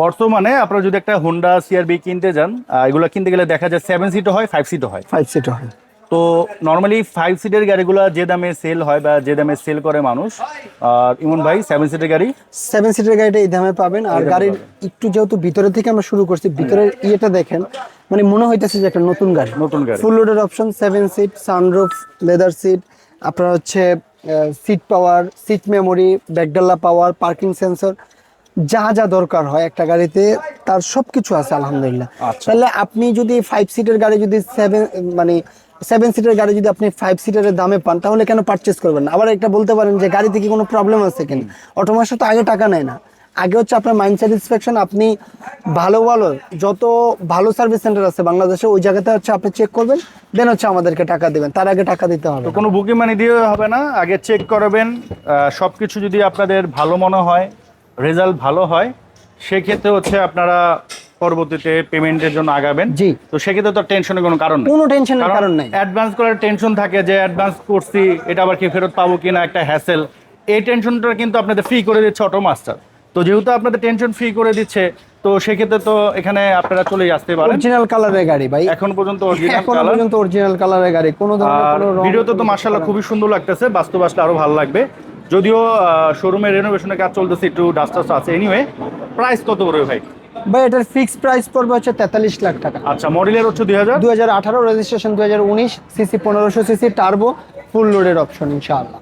বর্তমানে আপনারা যদি একটা হোন্ডা সিআরবি কিনতে যান, এগুলো কিনতে গেলে দেখা যায় 7 সিটও হয়, 5 সিটও হয়। 5 সিট হয়। তো নর্মালি 5 সিটের গাড়িগুলো যে দামে সেল হয় বা যে দামে সেল করে মানুষ, আর ইমন ভাই 7 সিটের গাড়ি 7 সিটের গাড়িটা এই দামে পাবেন। আর এই দামে গাড়ির পাবেন। একটু যেহেতু ভিতরে থেকে আমরা শুরু করছি, ভিতরের ইয়েটা দেখেন, মানে মনে হইতেছে যে একটা নতুন গাড়ি। নতুন গাড়ি। ফুল লোডের option, 7 seat, sunroof, leather seat, আপনার হচ্ছে সিট পাওয়ার, সিট মেমোরি, ব্যাকডালা পাওয়ার, পার্কিং সেন্সর, যা যা দরকার হয় একটা গাড়িতে তার সবকিছু আছে আলহামদুলিল্লাহ। আচ্ছা। তাহলে আপনি যদি 5 সিটের গাড়ি যদি 7 সিটের গাড়ি যদি আপনি 5 সিটের দামে পান, তাহলে কেন পারচেজ করবেন না? আবার একটা বলতে পারেন যে গাড়িতে কি কোনো প্রবলেম আছে কিনা। অটোমার্সে তো আগে টাকা নেয় না, আগে হচ্ছে আপনার মাইন্ড স্যাটিসফ্যাকশন। আপনি ভালো যত ভালো সার্ভিস সেন্টার আছে বাংলাদেশে, ওই জায়গাতে হচ্ছে আপনি চেক করবেন, দেন হচ্ছে আমাদেরকে টাকা দিবেন, তার আগে টাকা দিতে হবে তো না। কোনো বুকিং মানি দিয়ে হবে না, আগে চেক করবেন। সবকিছু যদি আপনাদের ভালো মনে হয়, রেজাল্ট ভালো হয়, সেক্ষেত্রে হচ্ছে আপনারা পরবর্তীতে পেমেন্টের জন্য আগাবেন। জি। তো সেক্ষেত্রে তো টেনশনের কোনো কারণ নেই। কোনো টেনশনের কারণ নাই। অ্যাডভান্স করার টেনশন থাকে যে অ্যাডভান্স করছি, এটা আবার কি ফেরত পাবো কিনা, একটা হ্যাসেল। এই টেনশনটা কিন্তু আপনাদের ফ্রি করে দিচ্ছে অটোমাস্টার। তো যেহেতু আপনাদের টেনশন ফ্রি করে দিচ্ছে, তো সেক্ষেত্রে তো এখানে আপনারা চলে আসতে পারেন। অরিজিনাল কালারের গাড়ি ভাই, এখন পর্যন্ত অরিজিনাল এখনো কালার। পর্যন্ত অরিজিনাল কালারের গাড়ি, কোনো ধরনের আর কোনো রং। ভিডিওতে তো মাশাআল্লাহ খুবই সুন্দর লাগতেছে, বাস্তব আসলে আরো ভালো লাগবে। যদিও শোরুমে রেনোভেশনের কাজ চলতেছে, একটু ডাস্ট আছে। এনিওয়ে, প্রাইস কত পড়বে ভাই? ভাই এটার ফিক্সড প্রাইস পড়বে হচ্ছে 43 লাখ টাকা। আচ্ছা, মডেলের হচ্ছে 2000, 2018, রেজিস্ট্রেশন 2019, সিসি 1500 সিসি, টার্বো, ফুল লোডের অপশন ইনশাআল্লাহ।